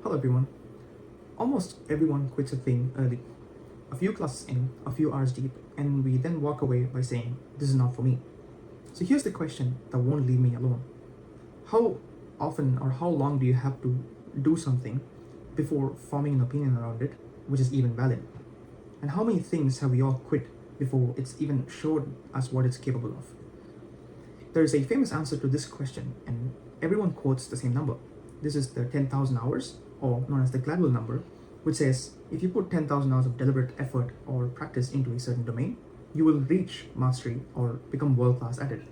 Hello everyone. Almost everyone quits a thing early. A few classes in, a few hours deep, and we then walk away by saying, "This is not for me." So here's the question that won't leave me alone. How often or how long do you have to do something before forming an opinion around it, which is even valid? And how many things have we all quit before it's even showed us what it's capable of? There is a famous answer to this question, and everyone quotes the same number. This is the 10,000 hours, or known as the Gladwell number, which says if you put 10,000 hours of deliberate effort or practice into a certain domain, you will reach mastery or become world class at it.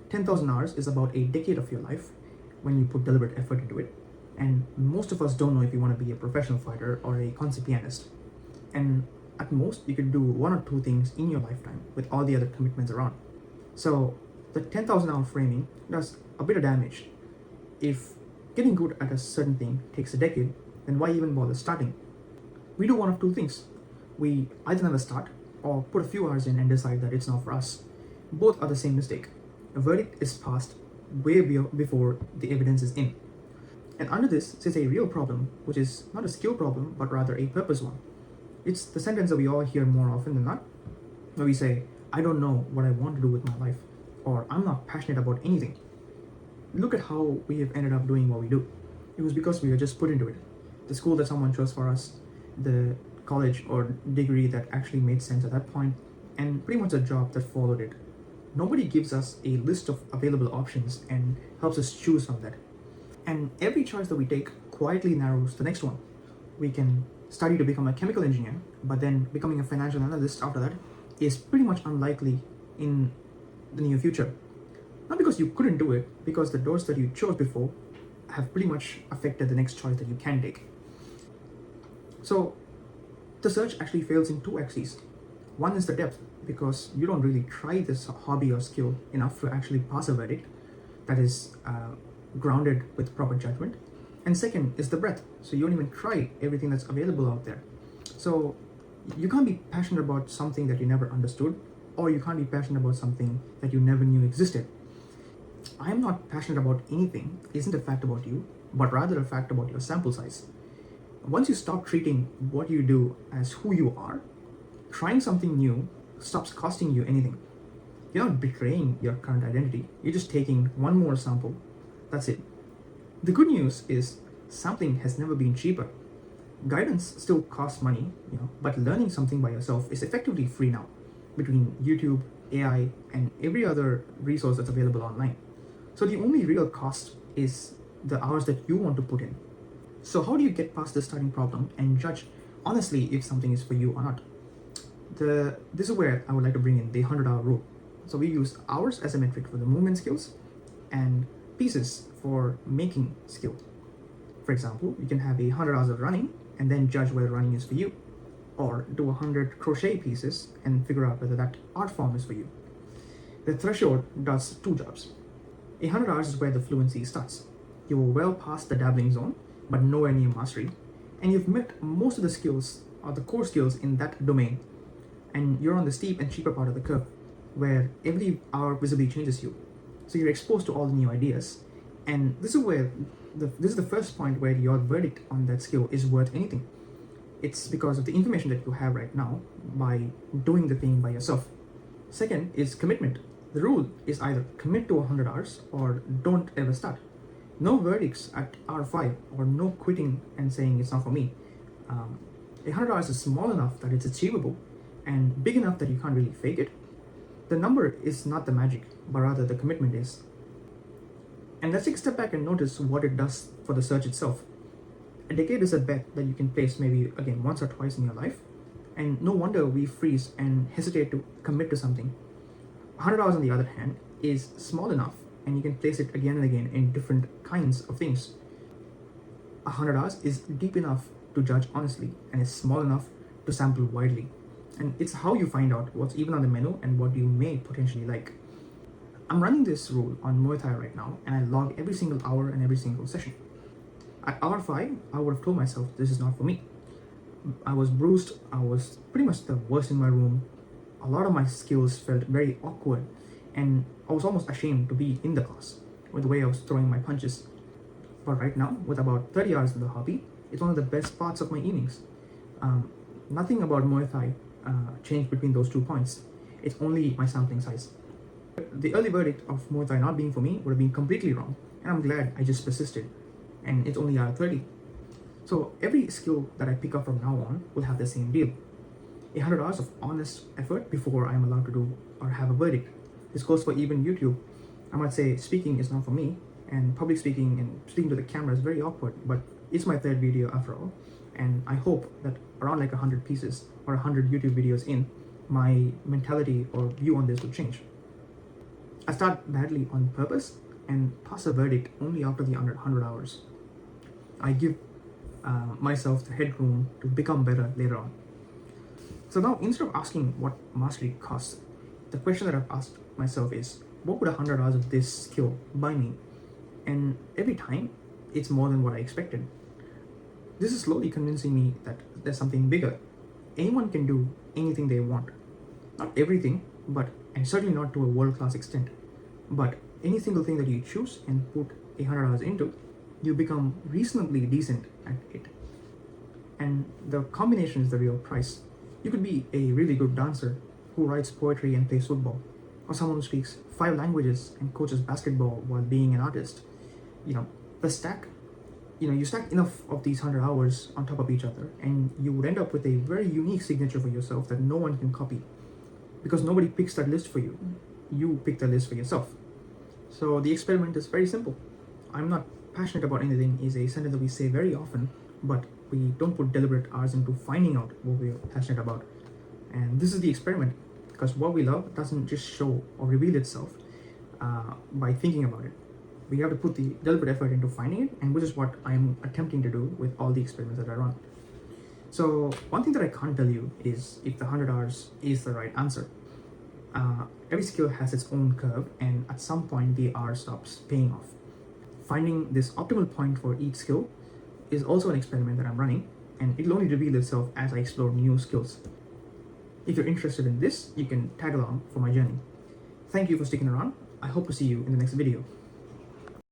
10,000 hours is about a decade of your life when you put deliberate effort into it, and most of us don't know if you want to be a professional fighter or a concert pianist. And at most, you could do one or two things in your lifetime with all the other commitments around. So the 10,000 hour framing does a bit of damage. If getting good at a certain thing takes a decade, then why even bother starting? We do one of two things. We either never start or put a few hours in and decide that it's not for us. Both are the same mistake. A verdict is passed way before the evidence is in. And under this sits a real problem, which is not a skill problem, but rather a purpose one. It's the sentence that we all hear more often than not, where we say, "I don't know what I want to do with my life," or "I'm not passionate about anything." Look at how we have ended up doing what we do. It was because we were just put into it. The school that someone chose for us, the college or degree that actually made sense at that point, and pretty much a job that followed it. Nobody gives us a list of available options and helps us choose from that. And every choice that we take quietly narrows the next one. We can study to become a chemical engineer, but then becoming a financial analyst after that is pretty much unlikely in the near future. Not because you couldn't do it, because the doors that you chose before have pretty much affected the next choice that you can take. So the search actually fails in two axes. One is the depth, because you don't really try this hobby or skill enough to actually pass a verdict that is grounded with proper judgment. And second is the breadth, so you don't even try everything that's available out there. So you can't be passionate about something that you never understood, or you can't be passionate about something that you never knew existed. I am not passionate about anything isn't a fact about you, but rather a fact about your sample size. Once you stop treating what you do as who you are, trying something new stops costing you anything. You're not betraying your current identity, you're just taking one more sample. That's it. The good news is sampling has never been cheaper. Guidance still costs money, but learning something by yourself is effectively free now, between YouTube, AI, and every other resource that's available online. So the only real cost is the hours that you want to put in. So how do you get past this starting problem and judge honestly if something is for you or not? This is where I would like to bring in the 100-hour rule. So we use hours as a metric for the movement skills and pieces for making skill. For example, you can have 100 hours of running and then judge whether running is for you, or do 100 crochet pieces and figure out whether that art form is for you. The threshold does two jobs. 100 hours is where the fluency starts. You were well past the dabbling zone, but nowhere near mastery, and you've met most of the skills or the core skills in that domain, and you're on the steep and cheaper part of the curve, where every hour visibly changes you. So you're exposed to all the new ideas, and this is the first point where your verdict on that skill is worth anything. It's because of the information that you have right now by doing the thing by yourself. Second is commitment. The rule is either commit to 100 hours or don't ever start. No verdicts at hour 5, or no quitting and saying it's not for me. 100 hours is small enough that it's achievable and big enough that you can't really fake it. The number is not the magic, but rather the commitment is. And let's take a step back and notice what it does for the search itself. A decade is a bet that you can place maybe again once or twice in your life, and no wonder we freeze and hesitate to commit to something. 100 hours on the other hand is small enough, and you can place it again and again in different kinds of things. 100 hours is deep enough to judge honestly, and is small enough to sample widely. And it's how you find out what's even on the menu and what you may potentially like. I'm running this rule on Muay Thai right now, and I log every single hour and every single session. At hour 5, I would have told myself this is not for me. I was bruised, I was pretty much the worst in my room. A lot of my skills felt very awkward, and I was almost ashamed to be in the class with the way I was throwing my punches. But right now, with about 30 hours in the hobby, it's one of the best parts of my evenings. Nothing about Muay Thai changed between those 2 points. It's only my sampling size. The early verdict of Muay Thai not being for me would have been completely wrong, and I'm glad I just persisted. And it's only hour 30. So every skill that I pick up from now on will have the same deal. 100 hours of honest effort before I am allowed to do or have a verdict. This goes for even YouTube. I might say speaking is not for me, and public speaking and speaking to the camera is very awkward, but it's my 3rd video after all, and I hope that around like 100 pieces or 100 YouTube videos in, my mentality or view on this will change. I start badly on purpose and pass a verdict only after the 100 hours. I give myself the headroom to become better later on. So now, instead of asking what mastery costs, the question that I've asked myself is, what would 100 hours of this skill buy me? And every time, it's more than what I expected. This is slowly convincing me that there's something bigger. Anyone can do anything they want. Not everything, and certainly not to a world-class extent. But any single thing that you choose and put 100 hours into, you become reasonably decent at it. And the combination is the real price. You could be a really good dancer who writes poetry and plays football, or someone who speaks 5 languages and coaches basketball while being an artist. You stack enough of these 100 hours on top of each other, and you would end up with a very unique signature for yourself that no one can copy, because nobody picks that list for you. You pick the list for yourself. So the experiment is very simple. I'm not passionate about anything is a sentence that we say very often, but we don't put deliberate hours into finding out what we're passionate about. And this is the experiment, because what we love doesn't just show or reveal itself by thinking about it. We have to put the deliberate effort into finding it, and which is what I'm attempting to do with all the experiments that I run. So one thing that I can't tell you is if the 100 hours is the right answer. Every skill has its own curve, and at some point the hour stops paying off. Finding this optimal point for each skill is also an experiment that I'm running, and it'll only reveal itself as I explore new skills. If you're interested in this, you can tag along for my journey. Thank you for sticking around. I hope to see you in the next video.